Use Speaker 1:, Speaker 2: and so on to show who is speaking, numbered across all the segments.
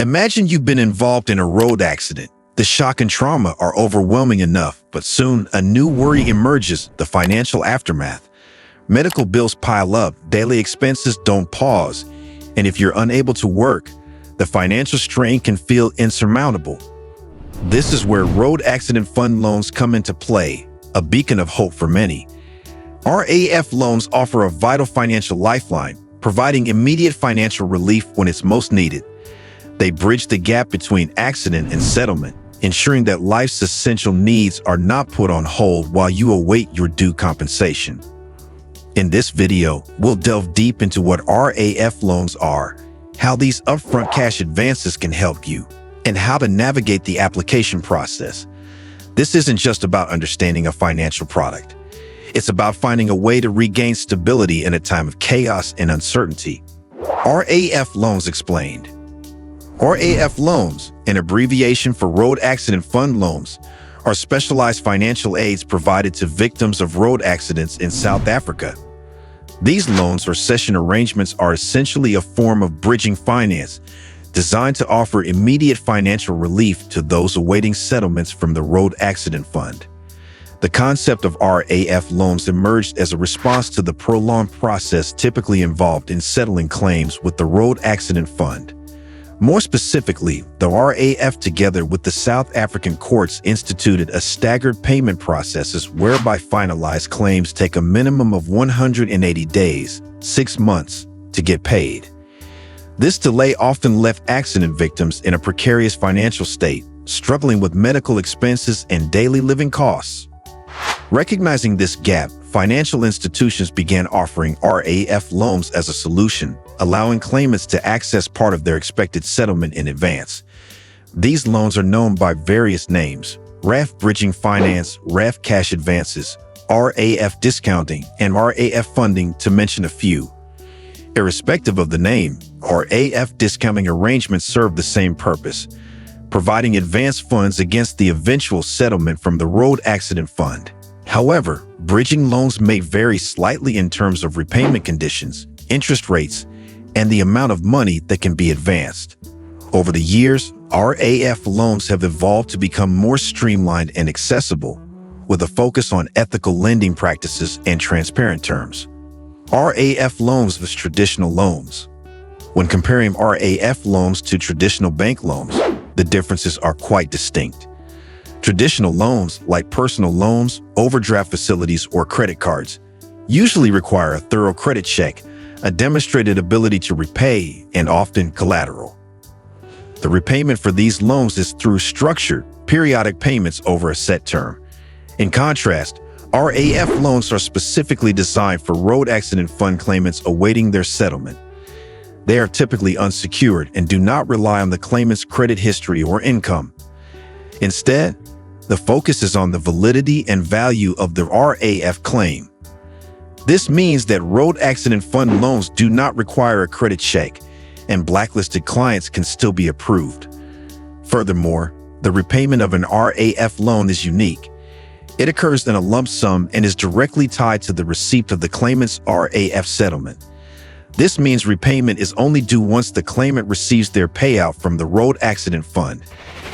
Speaker 1: Imagine you've been involved in a road accident. The shock and trauma are overwhelming enough, but soon a new worry emerges: the financial aftermath. Medical bills pile up, daily expenses don't pause, and if you're unable to work, the financial strain can feel insurmountable. This is where road accident fund loans come into play, a beacon of hope for many. RAF Loans offer a vital financial lifeline, providing immediate financial relief when it's most needed. They bridge the gap between accident and settlement, ensuring that life's essential needs are not put on hold while you await your due compensation. In this video, we'll delve deep into what RAF loans are, how these upfront cash advances can help you, and how to navigate the application process. This isn't just about understanding a financial product. It's about finding a way to regain stability in a time of chaos and uncertainty. RAF Loans explained. RAF Loans, an abbreviation for Road Accident Fund Loans, are specialized financial aids provided to victims of road accidents in South Africa. These loans or session arrangements are essentially a form of bridging finance, designed to offer immediate financial relief to those awaiting settlements from the Road Accident Fund. The concept of RAF loans emerged as a response to the prolonged process typically involved in settling claims with the Road Accident Fund. More specifically, the RAF, together with the South African courts, instituted a staggered payment processes whereby finalized claims take a minimum of 180 days, 6 months, to get paid. This delay often left accident victims in a precarious financial state, struggling with medical expenses and daily living costs. Recognizing this gap, financial institutions began offering RAF loans as a solution, allowing claimants to access part of their expected settlement in advance. These loans are known by various names: RAF Bridging Finance, RAF Cash Advances, RAF Discounting, and RAF Funding, to mention a few. Irrespective of the name, RAF discounting arrangements serve the same purpose, providing advance funds against the eventual settlement from the Road Accident Fund. However, bridging loans may vary slightly in terms of repayment conditions, interest rates, and the amount of money that can be advanced. Over the years, RAF loans have evolved to become more streamlined and accessible, with a focus on ethical lending practices and transparent terms. RAF loans versus traditional loans. When comparing RAF loans to traditional bank loans, the differences are quite distinct. Traditional loans, like personal loans, overdraft facilities, or credit cards, usually require a thorough credit check, a demonstrated ability to repay, and often collateral. The repayment for these loans is through structured, periodic payments over a set term. In contrast, RAF loans are specifically designed for road accident fund claimants awaiting their settlement. They are typically unsecured and do not rely on the claimant's credit history or income. Instead, the focus is on the validity and value of the RAF claim. This means that road accident fund loans do not require a credit check, and blacklisted clients can still be approved. Furthermore, the repayment of an RAF loan is unique. It occurs in a lump sum and is directly tied to the receipt of the claimant's RAF settlement. This means repayment is only due once the claimant receives their payout from the Road Accident Fund.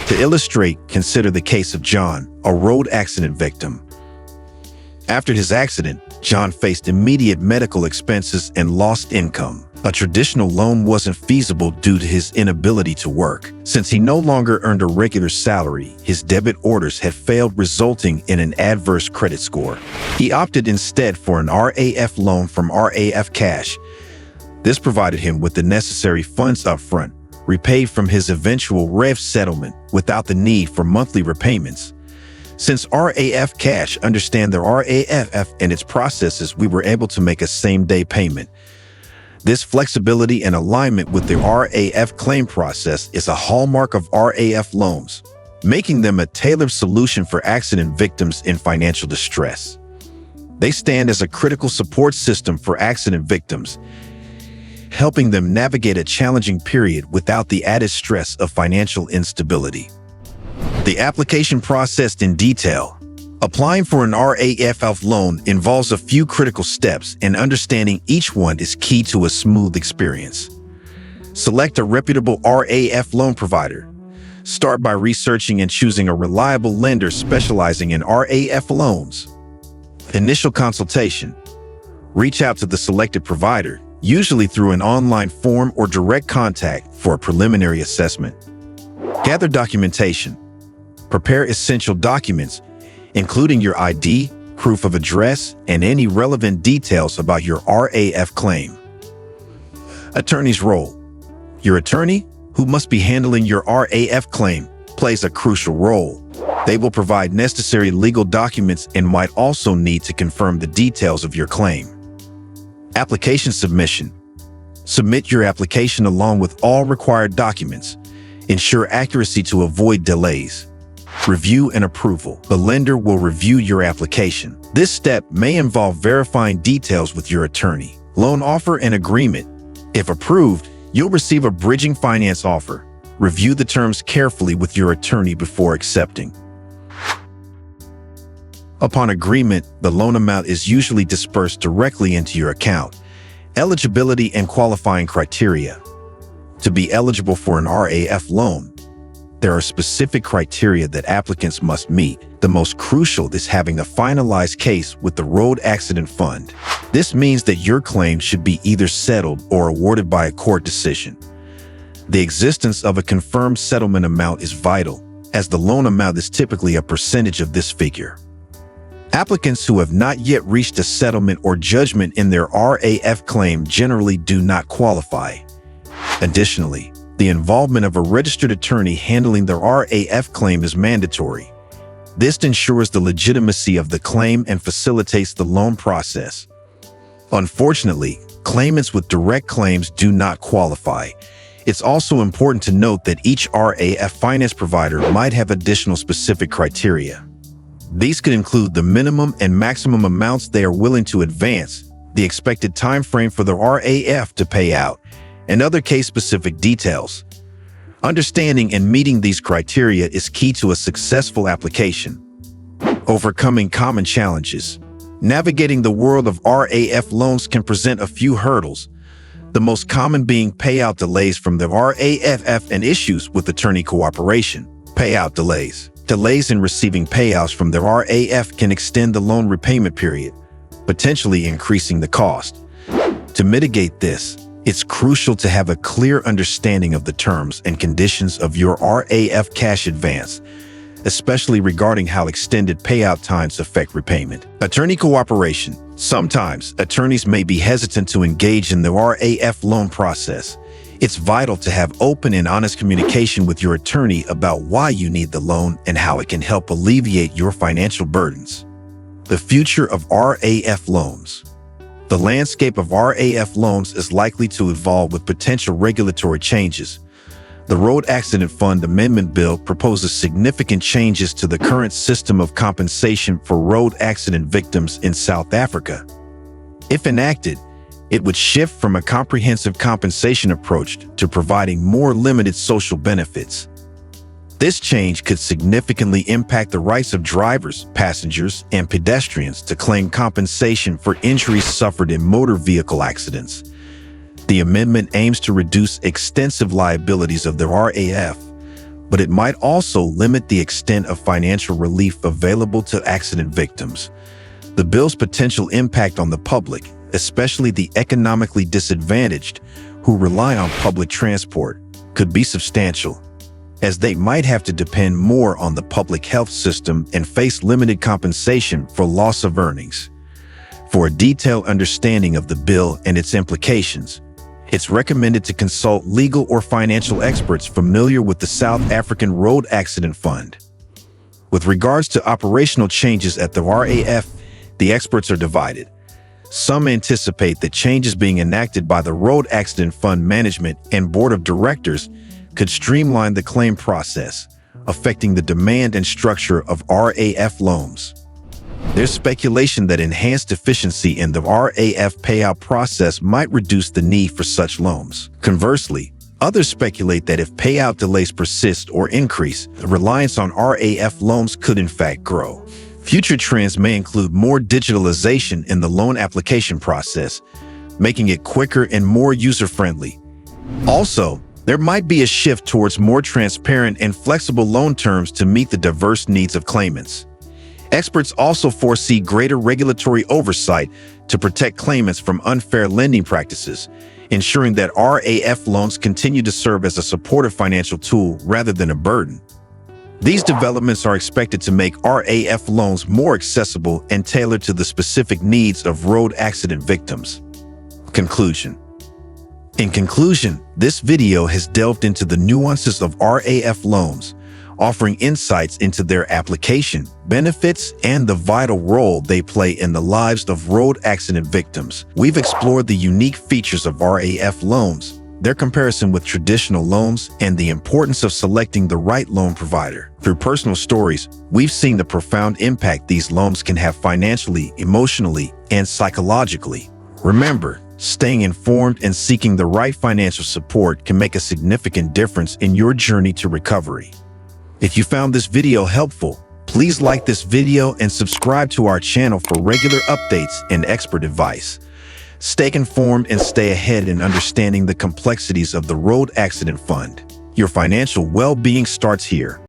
Speaker 1: To illustrate, consider the case of John, a road accident victim. After his accident, John faced immediate medical expenses and lost income. A traditional loan wasn't feasible due to his inability to work. Since he no longer earned a regular salary, his debit orders had failed, resulting in an adverse credit score. He opted instead for an RAF loan from RAF CASH. This provided him with the necessary funds upfront, repaid from his eventual RAF settlement without the need for monthly repayments. Since RAF CASH understand the RAF and its processes, we were able to make a same-day payment. This flexibility and alignment with the RAF claim process is a hallmark of RAF loans, making them a tailored solution for accident victims in financial distress. They stand as a critical support system for accident victims, helping them navigate a challenging period without the added stress of financial instability. The application process in detail. Applying for an RAF loan involves a few critical steps, and understanding each one is key to a smooth experience. Select a reputable RAF loan provider. Start by researching and choosing a reliable lender specializing in RAF loans. Initial consultation. Reach out to the selected provider, usually through an online form or direct contact for a preliminary assessment. Gather documentation. Prepare essential documents, including your ID, proof of address, and any relevant details about your RAF claim. Attorney's role. Your attorney, who must be handling your RAF claim, plays a crucial role. They will provide necessary legal documents and might also need to confirm the details of your claim. Application submission. Submit your application along with all required documents. Ensure accuracy to avoid delays. Review and approval. The lender will review your application. This step may involve verifying details with your attorney. Loan offer and agreement. If approved, you'll receive a bridging finance offer. Review the terms carefully with your attorney before accepting. Upon agreement, the loan amount is usually dispersed directly into your account. Eligibility and qualifying criteria. To be eligible for an RAF loan, there are specific criteria that applicants must meet. The most crucial is having a finalized case with the Road Accident Fund. This means that your claim should be either settled or awarded by a court decision. The existence of a confirmed settlement amount is vital, as the loan amount is typically a percentage of this figure. Applicants who have not yet reached a settlement or judgment in their RAF claim generally do not qualify. Additionally, the involvement of a registered attorney handling the RAF claim is mandatory. This ensures the legitimacy of the claim and facilitates the loan process. Unfortunately, claimants with direct claims do not qualify. It's also important to note that each RAF finance provider might have additional specific criteria. These could include the minimum and maximum amounts they are willing to advance, the expected time frame for the RAF to pay out, and other case-specific details. Understanding and meeting these criteria is key to a successful application. Overcoming common challenges. Navigating the world of RAF loans can present a few hurdles, the most common being payout delays from the RAF and issues with attorney cooperation. Payout delays. Delays in receiving payouts from the RAF can extend the loan repayment period, potentially increasing the cost. To mitigate this, it's crucial to have a clear understanding of the terms and conditions of your RAF cash advance, especially regarding how extended payout times affect repayment. Attorney cooperation. Sometimes, attorneys may be hesitant to engage in the RAF loan process. It's vital to have open and honest communication with your attorney about why you need the loan and how it can help alleviate your financial burdens. The future of RAF loans. The landscape of RAF loans is likely to evolve with potential regulatory changes. The Road Accident Fund Amendment Bill proposes significant changes to the current system of compensation for road accident victims in South Africa. If enacted, it would shift from a comprehensive compensation approach to providing more limited social benefits. This change could significantly impact the rights of drivers, passengers, and pedestrians to claim compensation for injuries suffered in motor vehicle accidents. The amendment aims to reduce extensive liabilities of the RAF, but it might also limit the extent of financial relief available to accident victims. The bill's potential impact on the public, especially the economically disadvantaged who rely on public transport, could be substantial, as they might have to depend more on the public health system and face limited compensation for loss of earnings. For a detailed understanding of the bill and its implications, it's recommended to consult legal or financial experts familiar with the South African Road Accident Fund. With regards to operational changes at the RAF, the experts are divided. Some anticipate that changes being enacted by the Road Accident Fund Management and Board of Directors could streamline the claim process, affecting the demand and structure of RAF loans. There's speculation that enhanced efficiency in the RAF payout process might reduce the need for such loans. Conversely, others speculate that if payout delays persist or increase, the reliance on RAF loans could in fact grow. Future trends may include more digitalization in the loan application process, making it quicker and more user-friendly. Also, there might be a shift towards more transparent and flexible loan terms to meet the diverse needs of claimants. Experts also foresee greater regulatory oversight to protect claimants from unfair lending practices, ensuring that RAF loans continue to serve as a supportive financial tool rather than a burden. These developments are expected to make RAF loans more accessible and tailored to the specific needs of road accident victims. Conclusion. In conclusion, this video has delved into the nuances of RAF loans, offering insights into their application, benefits, and the vital role they play in the lives of road accident victims. We've explored the unique features of RAF loans, their comparison with traditional loans, and the importance of selecting the right loan provider. Through personal stories, we've seen the profound impact these loans can have financially, emotionally, and psychologically. Remember, staying informed and seeking the right financial support can make a significant difference in your journey to recovery. If you found this video helpful, please like this video and subscribe to our channel for regular updates and expert advice. Stay informed and stay ahead in understanding the complexities of the Road Accident Fund. Your financial well-being starts here.